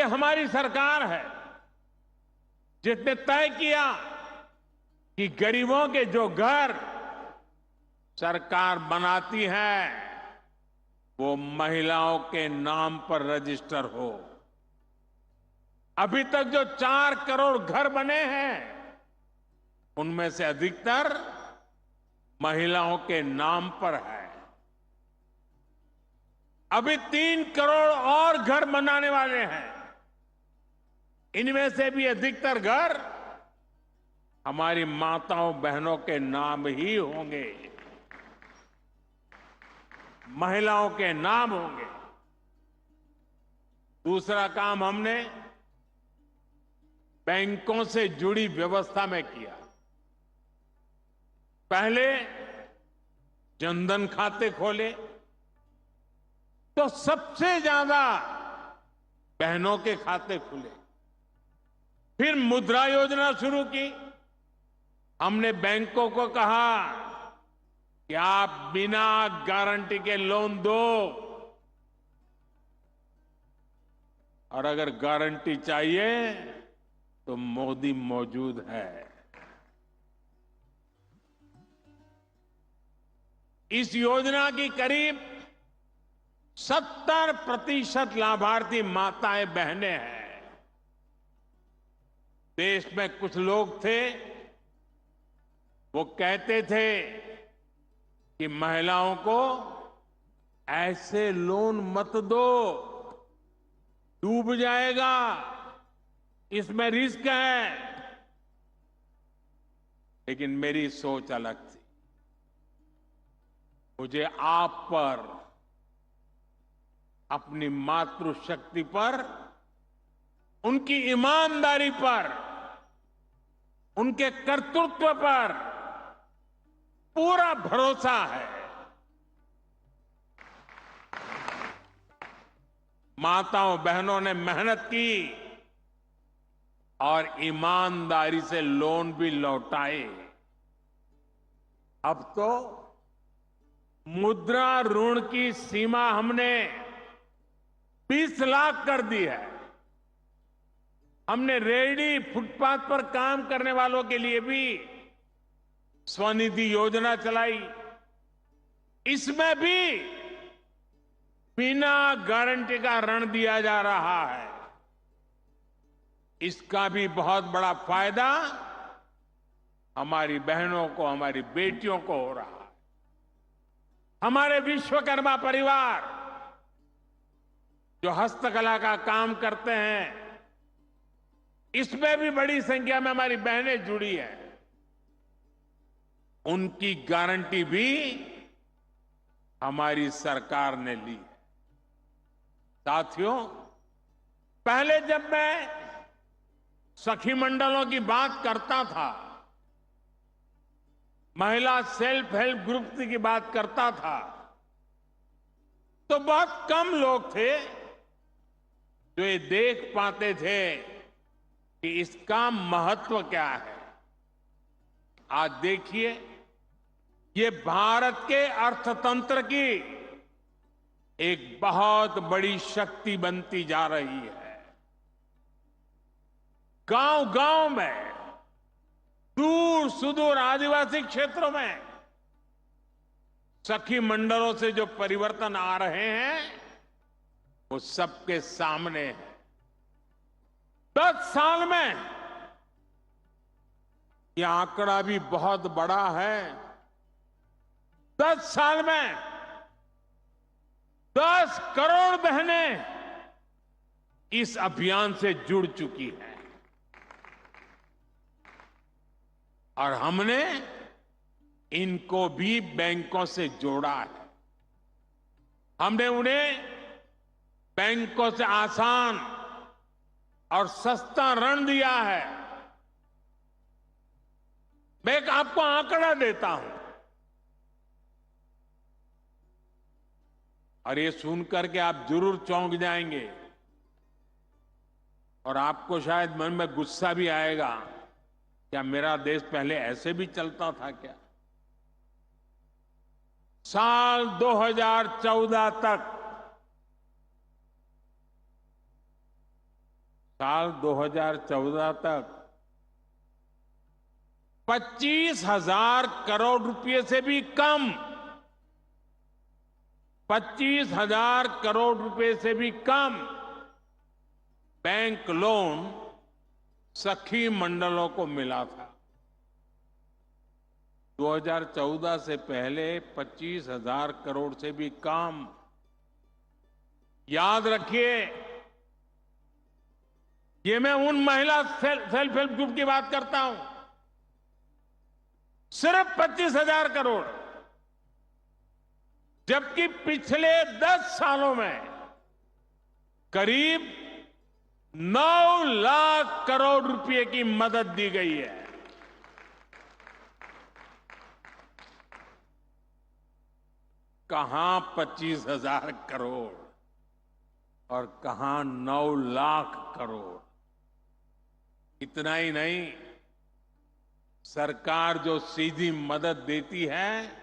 हमारी सरकार है जिसने तय किया कि गरीबों के जो घर सरकार बनाती है वो महिलाओं के नाम पर रजिस्टर हो। अभी तक जो 4 करोड़ घर बने हैं उनमें से अधिकतर महिलाओं के नाम पर है। अभी 3 करोड़ और घर बनाने वाले हैं। इनमें से भी अधिकतर घर हमारी माताओं बहनों के नाम ही होंगे, महिलाओं के नाम होंगे। दूसरा काम हमने बैंकों से जुड़ी व्यवस्था में किया। पहले जनधन खाते खोले तो सबसे ज्यादा बहनों के खाते खुले। फिर मुद्रा योजना शुरू की। हमने बैंकों को कहा कि आप बिना गारंटी के लोन दो और अगर गारंटी चाहिए तो मोदी मौजूद है। इस योजना की करीब 70% लाभार्थी माताएं बहनें हैं। देश में कुछ लोग थे वो कहते थे कि महिलाओं को ऐसे लोन मत दो, डूब जाएगा, इसमें रिस्क है। लेकिन मेरी सोच अलग थी। मुझे आप पर, अपनी मातृशक्ति पर, उनकी ईमानदारी पर, उनके कर्तृत्व पर पूरा भरोसा है। माताओं बहनों ने मेहनत की और ईमानदारी से लोन भी लौटाए। अब तो मुद्रा ऋण की सीमा हमने 20 लाख कर दी है। हमने रेहड़ी फुटपाथ पर काम करने वालों के लिए भी स्वनिधि योजना चलाई। इसमें भी बिना गारंटी का ऋण दिया जा रहा है। इसका भी बहुत बड़ा फायदा हमारी बहनों को, हमारी बेटियों को हो रहा है। हमारे विश्वकर्मा परिवार जो हस्तकला का काम करते हैं, इसमें भी बड़ी संख्या में हमारी बहनें जुड़ी हैं। उनकी गारंटी भी हमारी सरकार ने ली है। साथियों, पहले जब मैं सखी मंडलों की बात करता था, महिला सेल्फ हेल्प ग्रुप की बात करता था, तो बहुत कम लोग थे जो ये देख पाते थे कि इसका महत्व क्या है। आज देखिए, ये भारत के अर्थतंत्र की एक बहुत बड़ी शक्ति बनती जा रही है। गांव-गांव में, दूर सुदूर आदिवासी क्षेत्रों में सखी मंडलों से जो परिवर्तन आ रहे हैं वो सबके सामने है। 10 साल में यह आंकड़ा भी बहुत बड़ा है। 10 साल में 10 करोड़ बहनें इस अभियान से जुड़ चुकी हैं और हमने इनको भी बैंकों से जोड़ा है। हमने उन्हें बैंकों से आसान और सस्ता ऋण दिया है। मैं एक आपको आंकड़ा देता हूं और ये सुनकर के आप जरूर चौंक जाएंगे और आपको शायद मन में गुस्सा भी आएगा, क्या मेरा देश पहले ऐसे भी चलता था क्या? साल 2014 तक साल 2014 तक 25,000 करोड़ रुपए से भी कम, 25,000 करोड़ रुपए से भी कम बैंक लोन सखी मंडलों को मिला था। 2014 से पहले 25,000 करोड़ से भी कम। याद रखिए, ये मैं उन महिला सेल्फ हेल्प ग्रुप की बात करता हूं। सिर्फ 25,000 करोड़, जबकि पिछले 10 सालों में करीब 9 लाख करोड़ रुपए की मदद दी गई है। कहां 25,000 करोड़ और कहां 9 लाख करोड़। इतना ही नहीं, सरकार जो सीधी मदद देती है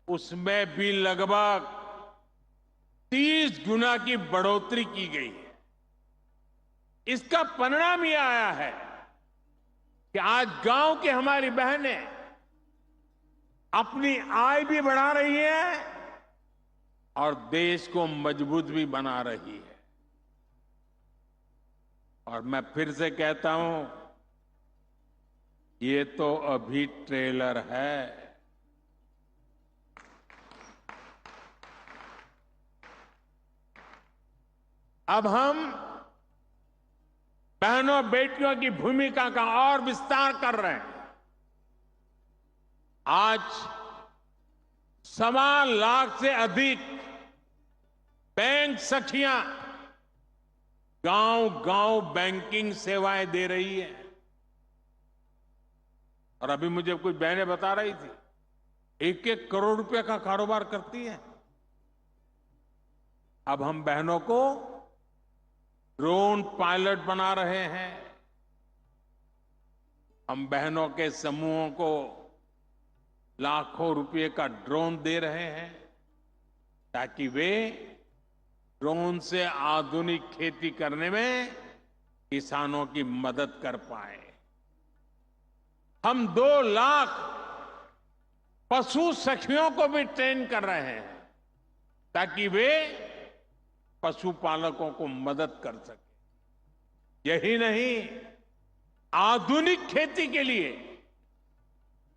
उसमें भी लगभग 30 गुना की बढ़ोतरी की गई है। इसका परिणाम यह आया है कि आज गांव की हमारी बहनें अपनी आय भी बढ़ा रही है और देश को मजबूत भी बना रही है। और मैं फिर से कहता हूं, ये तो अभी ट्रेलर है। अब हम बहनों बेटियों की भूमिका का और विस्तार कर रहे हैं। आज 1.25 लाख से अधिक बैंक सखियां गांव-गांव बैंकिंग सेवाएं दे रही है। और अभी मुझे कुछ बहनें बता रही थी, 1-1 करोड़ रुपए का कारोबार करती है। अब हम बहनों को ड्रोन पायलट बना रहे हैं। हम बहनों के समूहों को लाखों रुपए का ड्रोन दे रहे हैं ताकि वे ड्रोन से आधुनिक खेती करने में किसानों की मदद कर पाए। हम 2 लाख पशु सखियों को भी ट्रेन कर रहे हैं ताकि वे पशुपालकों को मदद कर सके। यही नहीं, आधुनिक खेती के लिए,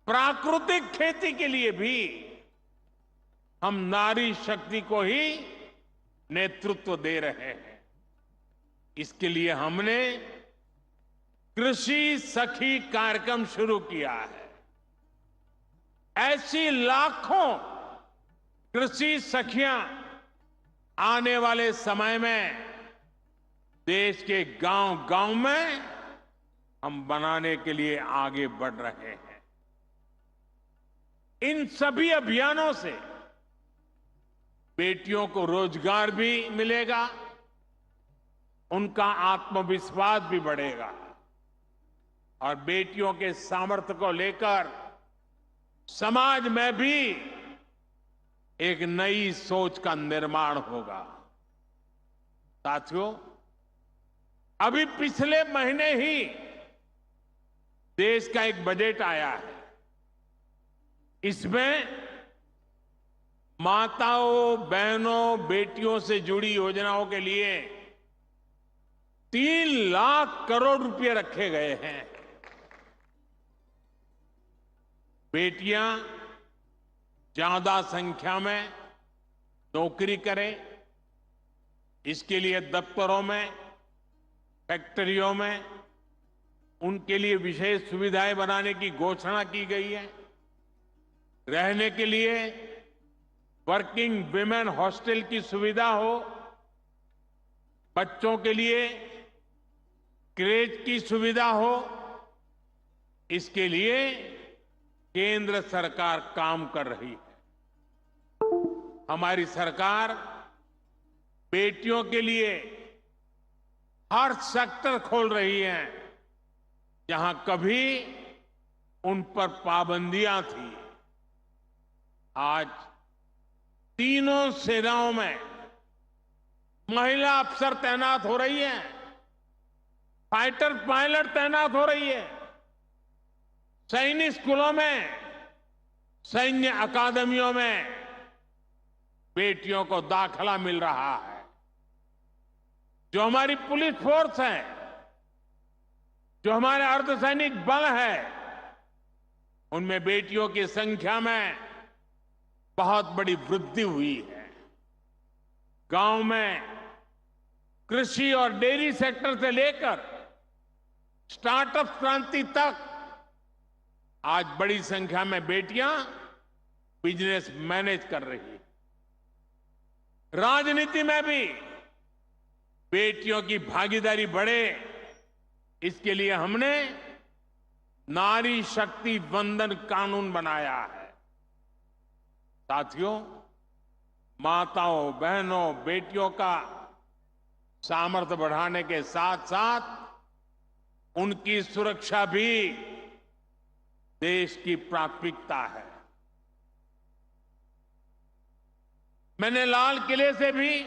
प्राकृतिक खेती के लिए भी हम नारी शक्ति को ही नेतृत्व दे रहे हैं। इसके लिए हमने कृषि सखी कार्यक्रम शुरू किया है। ऐसी लाखों कृषि सखियां आने वाले समय में देश के गांव-गांव में हम बनाने के लिए आगे बढ़ रहे हैं। इन सभी अभियानों से बेटियों को रोजगार भी मिलेगा, उनका आत्मविश्वास भी बढ़ेगा और बेटियों के सामर्थ्य को लेकर समाज में भी एक नई सोच का निर्माण होगा। साथियों, अभी पिछले महीने ही देश का एक बजट आया है। इसमें माताओं, बहनों, बेटियों से जुड़ी योजनाओं के लिए 3 लाख करोड़ रुपए रखे गए हैं। बेटियां ज्यादा संख्या में नौकरी करें, इसके लिए दफ्तरों में, फैक्ट्रियों में उनके लिए विशेष सुविधाएं बनाने की घोषणा की गई है। रहने के लिए वर्किंग विमेन हॉस्टल की सुविधा हो, बच्चों के लिए क्रेच की सुविधा हो, इसके लिए केंद्र सरकार काम कर रही है। हमारी सरकार बेटियों के लिए हर सेक्टर खोल रही है जहां कभी उन पर पाबंदियां थी। आज तीनों सेनाओं में महिला अफसर तैनात हो रही हैं। फाइटर पायलट तैनात हो रही है। सैनिक स्कूलों में, सैन्य अकादमियों में बेटियों को दाखिला मिल रहा है। जो हमारी पुलिस फोर्स है, जो हमारे अर्धसैनिक बल है, उनमें बेटियों की संख्या में बहुत बड़ी वृद्धि हुई है। गांव में कृषि और डेयरी सेक्टर से लेकर स्टार्टअप क्रांति तक आज बड़ी संख्या में बेटियां बिजनेस मैनेज कर रही हैं। राजनीति में भी बेटियों की भागीदारी बढ़े, इसके लिए हमने नारी शक्ति वंदन कानून बनाया है। साथियों, माताओं, बहनों, बेटियों का सामर्थ्य बढ़ाने के साथ साथ उनकी सुरक्षा भी देश की प्राथमिकता है। मैंने लाल किले से भी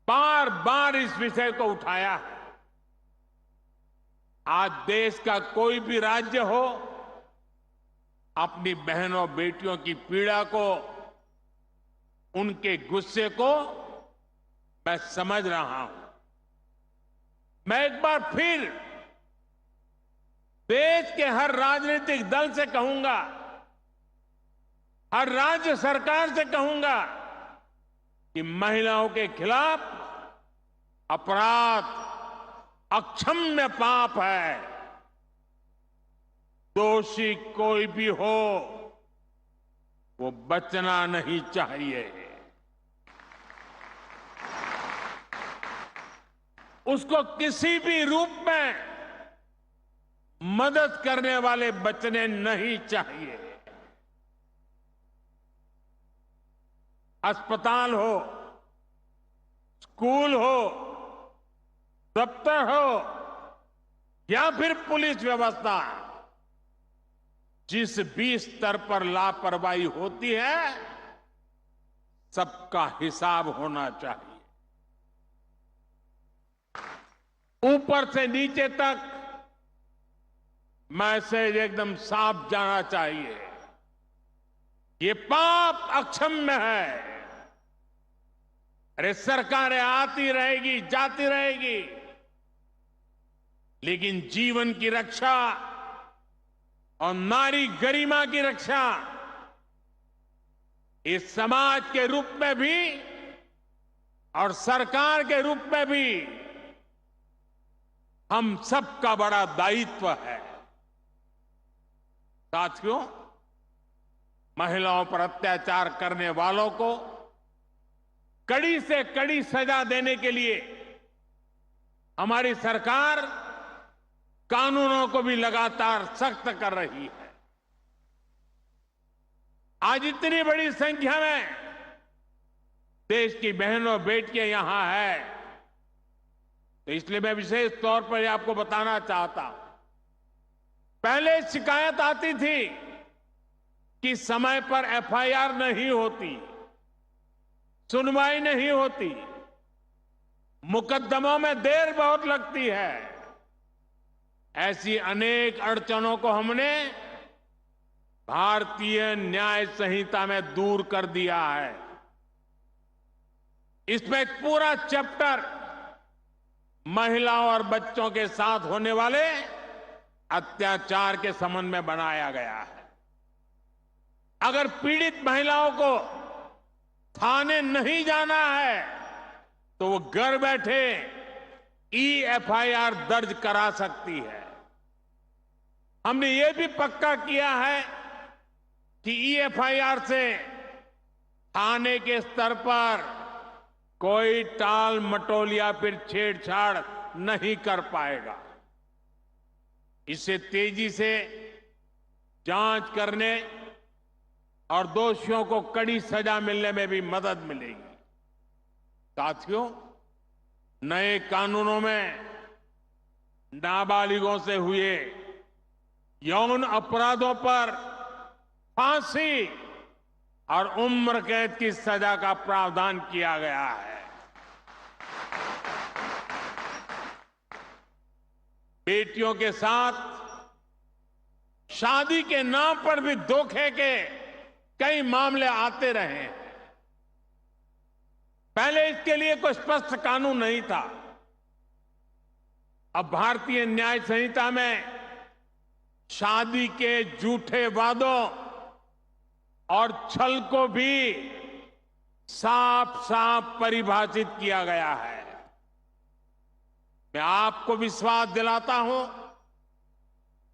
बार बार इस विषय को उठाया है। आज देश का कोई भी राज्य हो, अपनी बहनों बेटियों की पीड़ा को, उनके गुस्से को मैं समझ रहा हूं। मैं एक बार फिर देश के हर राजनीतिक दल से कहूंगा, हर राज्य सरकार से कहूंगा कि महिलाओं के खिलाफ अपराध अक्षम्य पाप है। दोषी कोई भी हो, वो बचना नहीं चाहिए। उसको किसी भी रूप में मदद करने वाले बचने नहीं चाहिए। अस्पताल हो, स्कूल हो, दफ्तर हो या फिर पुलिस व्यवस्था, जिस भी स्तर पर लापरवाही होती है, सबका हिसाब होना चाहिए। ऊपर से नीचे तक मैसेज एकदम साफ जाना चाहिए। ये पाप अक्षम्य है। अरे सरकारें आती रहेगी, जाती रहेगी, लेकिन जीवन की रक्षा और नारी गरिमा की रक्षा इस समाज के रूप में भी और सरकार के रूप में भी हम सबका बड़ा दायित्व है। साथियों, महिलाओं पर अत्याचार करने वालों को कड़ी से कड़ी सजा देने के लिए हमारी सरकार कानूनों को भी लगातार सख्त कर रही है। आज इतनी बड़ी संख्या में देश की बहनों बेटियां यहां है, तो इसलिए मैं विशेष तौर पर आपको बताना चाहता हूं। पहले शिकायत आती थी कि समय पर एफआईआर नहीं होती, सुनवाई नहीं होती, मुकदमों में देर बहुत लगती है। ऐसी अनेक अड़चनों को हमने भारतीय न्याय संहिता में दूर कर दिया है। इसमें एक पूरा चैप्टर महिलाओं और बच्चों के साथ होने वाले अत्याचार के संबंध में बनाया गया है। अगर पीड़ित महिलाओं को थाने नहीं जाना है तो वो घर बैठे eFIR दर्ज करा सकती है। हमने ये भी पक्का किया है कि eFIR से थाने के स्तर पर कोई टाल मटोल या फिर छेड़छाड़ नहीं कर पाएगा। इससे तेजी से जांच करने और दोषियों को कड़ी सजा मिलने में भी मदद मिलेगी। साथियों, नए कानूनों में नाबालिगों से हुए यौन अपराधों पर फांसी और उम्र कैद की सजा का प्रावधान किया गया है। बेटियों के साथ शादी के नाम पर भी धोखे के कई मामले आते रहे हैं। पहले इसके लिए कोई स्पष्ट कानून नहीं था। अब भारतीय न्याय संहिता में शादी के झूठे वादों और छल को भी साफ साफ परिभाषित किया गया है। मैं आपको विश्वास दिलाता हूं,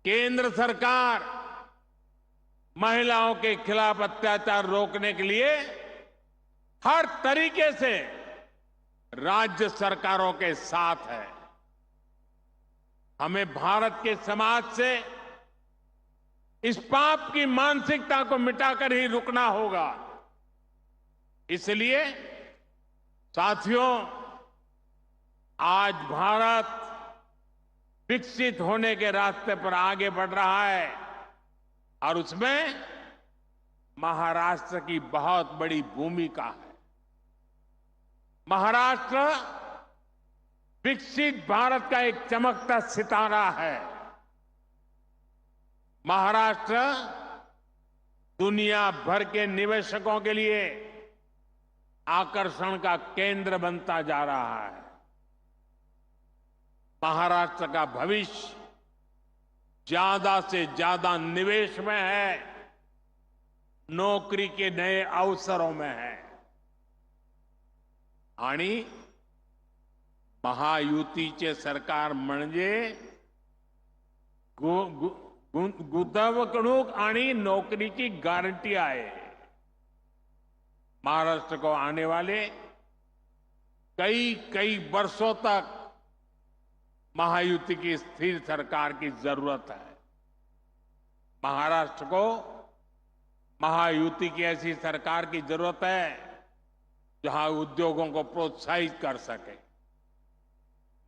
केंद्र सरकार महिलाओं के खिलाफ अत्याचार रोकने के लिए हर तरीके से राज्य सरकारों के साथ है। हमें भारत के समाज से इस पाप की मानसिकता को मिटाकर ही रुकना होगा। इसलिए साथियों, आज भारत विकसित होने के रास्ते पर आगे बढ़ रहा है और उसमें महाराष्ट्र की बहुत बड़ी भूमिका है। महाराष्ट्र विकसित भारत का एक चमकता सितारा है। महाराष्ट्र दुनिया भर के निवेशकों के लिए आकर्षण का केंद्र बनता जा रहा है। महाराष्ट्र का भविष्य ज्यादा से ज्यादा निवेश में है, नौकरी के नए अवसरों में है। आणि महायुतीचे सरकार म्हणजे गुंतवणूक आणि नौकरी की गारंटी आहे। महाराष्ट्र को आने वाले कई वर्षों तक महायुति की स्थिर सरकार की जरूरत है। महाराष्ट्र को महायुति की ऐसी सरकार की जरूरत है जहां उद्योगों को प्रोत्साहित कर सके।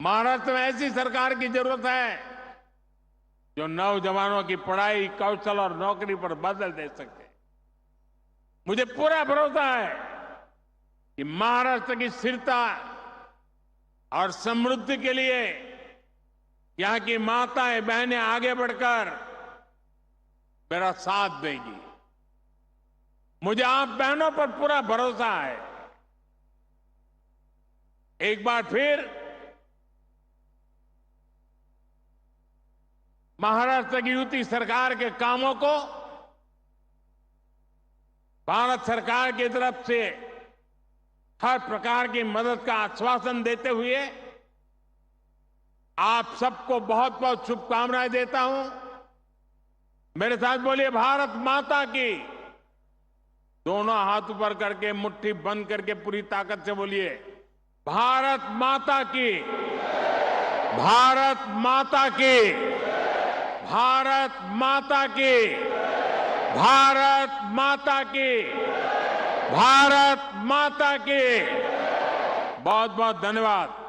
महाराष्ट्र में ऐसी सरकार की जरूरत है जो नौजवानों की पढ़ाई, कौशल और नौकरी पर बदल दे सके। मुझे पूरा भरोसा है कि महाराष्ट्र की स्थिरता और समृद्धि के लिए यहां की माताएं बहनें आगे बढ़कर मेरा साथ देंगी। मुझे आप बहनों पर पूरा भरोसा है। एक बार फिर महाराष्ट्र की युति सरकार के कामों को भारत सरकार की तरफ से हर प्रकार की मदद का आश्वासन देते हुए आप सबको बहुत बहुत शुभकामनाएं देता हूं। मेरे साथ बोलिए, भारत माता की। दोनों हाथ ऊपर करके मुट्ठी बंद करके पूरी ताकत से बोलिए, भारत माता की, भारत माता की, भारत माता की, भारत माता की, भारत माता की। बहुत बहुत धन्यवाद।